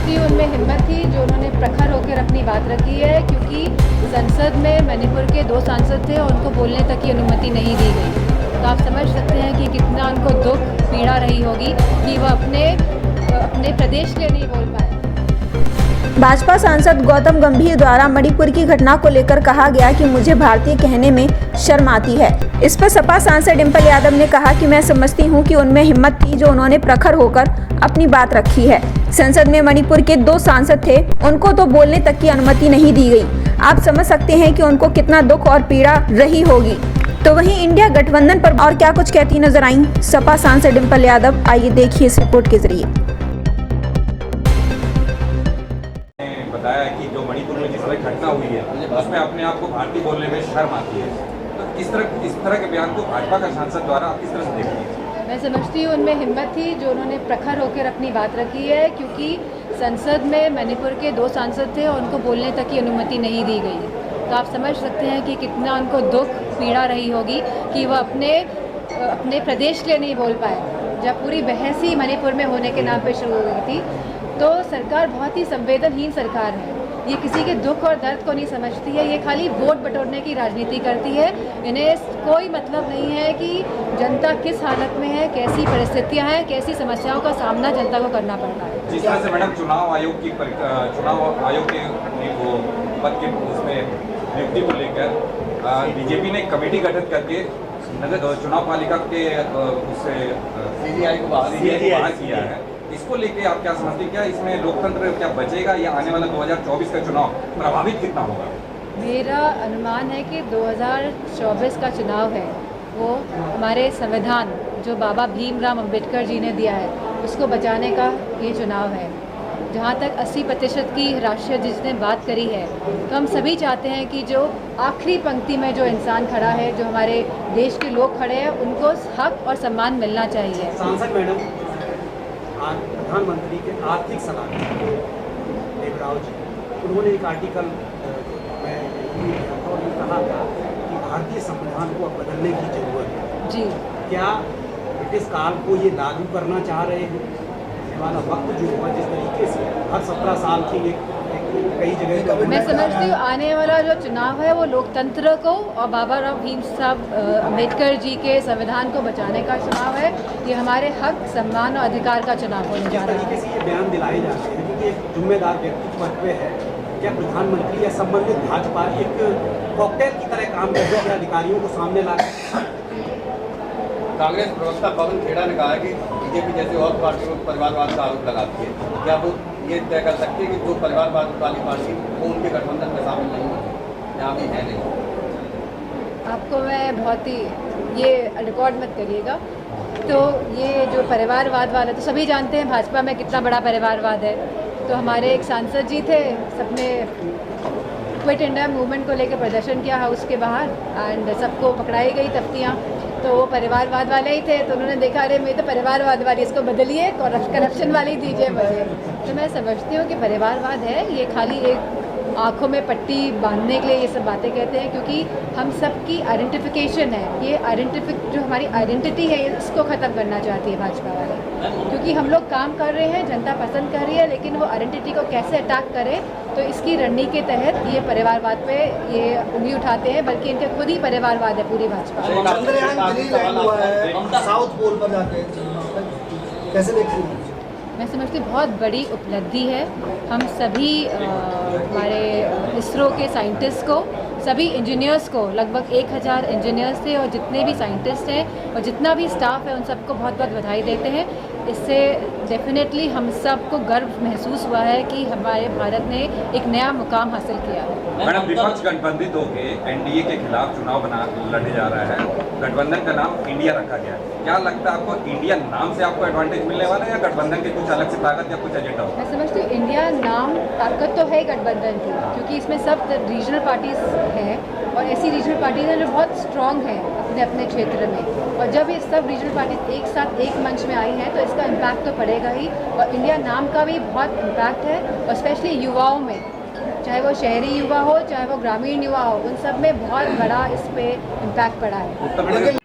समझती हूँ उनमें हिम्मत थी जो उन्होंने प्रखर होकर अपनी बात रखी है, क्योंकि संसद में मणिपुर के 2 सांसद थे और उनको बोलने तक की अनुमति नहीं दी गई। तो आप समझ सकते हैं कि कितना उनको दुख पीड़ा रही होगी कि वह अपने प्रदेश के लिए नहीं बोल पाए। भाजपा सांसद गौतम गंभीर द्वारा मणिपुर की घटना को लेकर कहा गया कि मुझे भारतीय कहने में शर्म आती है। इस पर सपा सांसद डिंपल यादव ने कहा कि मैं समझती हूं कि उनमें हिम्मत थी जो उन्होंने प्रखर होकर अपनी बात रखी है। संसद में मणिपुर के 2 सांसद थे, उनको तो बोलने तक की अनुमति नहीं दी गई। आप समझ सकते हैं कि उनको कितना दुख और पीड़ा रही होगी। तो वहीं इंडिया गठबंधन पर और क्या कुछ कहती नजर आई सपा सांसद डिंपल यादव, आइए देखिए इस रिपोर्ट के जरिए। बताया कि जो मणिपुर में जिस तरह घटना हुई है उसमें अपने आप को भारतीय बोलने में शर्म आती है, तो इस तरह के बयान को भाजपा का सांसद द्वारा आप किस तरह से देखती हैं? मैं समझती हूँ उनमें हिम्मत थी जो उन्होंने प्रखर होकर अपनी बात रखी है, क्योंकि संसद में मणिपुर के 2 सांसद थे और उनको बोलने तक की अनुमति नहीं दी गई। तो आप समझ सकते हैं कि कितना उनको दुख पीड़ा रही होगी कि वह अपने प्रदेश के लिए नहीं बोल पाए। जब पूरी बहस ही मणिपुर में होने के नाम पर शुरू हो गई थी, तो सरकार बहुत ही संवेदनहीन सरकार है। ये किसी के दुख और दर्द को नहीं समझती है, ये खाली वोट बटोरने की राजनीति करती है। इन्हें कोई मतलब नहीं है कि जनता किस हालत में है, कैसी परिस्थितियां हैं, कैसी समस्याओं का सामना जनता को करना पड़ रहा है। जिस तरह से मैडम चुनाव आयोग के वो पद के उसमें नियुक्ति को लेकर बीजेपी ने कमेटी गठित करके चुनाव पालिका के उससे सीबीआई को बाहर किया है। इसको लेके आप क्या समझते हैं, क्या इसमें लोकतंत्र क्या बचेगा या आने वाला 2024 का चुनाव प्रभावित कितना होगा? मेरा अनुमान है कि 2024 का चुनाव है वो हमारे संविधान जो बाबा भीमराव अंबेडकर जी ने दिया है उसको बचाने का ये चुनाव है। जहाँ तक 80% की राष्ट्रीय जिसने बात करी है, तो हम सभी चाहते हैं कि जो आखिरी पंक्ति में जो इंसान खड़ा है, जो हमारे देश के लोग खड़े हैं, उनको हक और सम्मान मिलना चाहिए। सांसद मैडम, आज प्रधानमंत्री के आर्थिक सलाहकार देवराव जी, उन्होंने एक आर्टिकल में और कहा था कि भारतीय संविधान को अब बदलने की जरूरत है। जी, क्या ब्रिटिश काल को ये लागू करना चाह रहे हैं? वाला वक्त जो हुआ जिस तरीके से हर 17 साल की कई जगह मैं समझती हूँ आने वाला जो चुनाव है वो लोकतंत्र को और बाबा राव भीम साहब अम्बेडकर जी के संविधान को बचाने का चुनाव है। ये हमारे हक, सम्मान और अधिकार का चुनाव होने जा रहा है। ये बयान दिलाए जाते हैं कि एक जिम्मेदार व्यक्ति पद पे है, क्या प्रधानमंत्री या संबंधित भाजपा एक कॉकटेल की तरह काम कर रहे हैं अधिकारियों को सामने ला? कांग्रेस प्रवक्ता पवन खेड़ा ने कहा है कि बीजेपी जैसे और पार्टियों को परिवारवाद का आरोप लगाती है। क्या वो ये तय कर सकते हैं कि जो परिवारवाद वाली पार्टी वो उनके गठबंधन में शामिल नहीं होगी या अभी है नहीं? आपको मैं बहुत ही ये रिकॉर्ड मत करिएगा। तो ये जो परिवारवाद वाला, तो सभी जानते हैं भाजपा में कितना बड़ा परिवारवाद है। तो हमारे एक सांसद जी थे, सबने क्विट इंडिया मूवमेंट को लेकर प्रदर्शन किया हाउस के बाहर एंड सबको पकड़ाई गई तख्तियाँ। तो वो परिवारवाद वाले ही थे, तो उन्होंने देखा अरे मैं तो परिवारवाद वाली, इसको बदलिए करप्शन वाली दीजिए मुझे। तो मैं समझती हूँ कि परिवारवाद है, ये खाली एक आँखों में पट्टी बांधने के लिए ये सब बातें कहते हैं, क्योंकि हम सबकी आइडेंटिफिकेशन है, ये जो हमारी आइडेंटिटी है इसको ख़त्म करना चाहती है भाजपा वाले। क्योंकि हम लोग काम कर रहे हैं, जनता पसंद कर रही है, लेकिन वो आइडेंटिटी को कैसे अटैक करें, तो इसकी रणनीति के तहत ये परिवारवाद पे ये उंगली उठाते हैं, बल्कि इनके खुद ही परिवारवाद है पूरी भाजपा। साउथ पोल पर जाके कैसे देखते हैं? मैं समझती हूँ बहुत बड़ी उपलब्धि है। हम सभी हमारे इसरो के साइंटिस्ट को, सभी इंजीनियर्स को, लगभग 1000 इंजीनियर्स थे और जितने भी साइंटिस्ट हैं और जितना भी स्टाफ है उन सबको बहुत बहुत बधाई देते हैं। इससे डेफिनेटली हम सबको गर्व महसूस हुआ है कि हमारे भारत ने एक नया मुकाम हासिल किया है। मैडम, विपक्ष गठबंधित होकर एनडीए के खिलाफ चुनाव लड़ने जा रहा है, गठबंधन का नाम इंडिया रखा गया है। क्या लगता है आपको, इंडिया नाम से आपको एडवांटेज मिलने वाला है या गठबंधन के कुछ अलग से ताकत या कुछ एजेंडा होगा? मैं समझती हूँ इंडिया नाम ताकत तो है गठबंधन की, क्योंकि इसमें सब रीजनल पार्टीज हैं और ऐसी रीजनल पार्टीज हैं जो बहुत स्ट्रॉन्ग हैं अपने अपने क्षेत्र में। और जब ये सब रीजनल पार्टीज एक साथ एक मंच में आई हैं तो इसका इम्पैक्ट तो पड़ेगा ही। और इंडिया नाम का भी बहुत इम्पैक्ट है, और स्पेशली युवाओं में, चाहे वो शहरी युवा हो चाहे वो ग्रामीण युवा हो, उन सब में बहुत बड़ा इस पर इम्पैक्ट पड़ा है।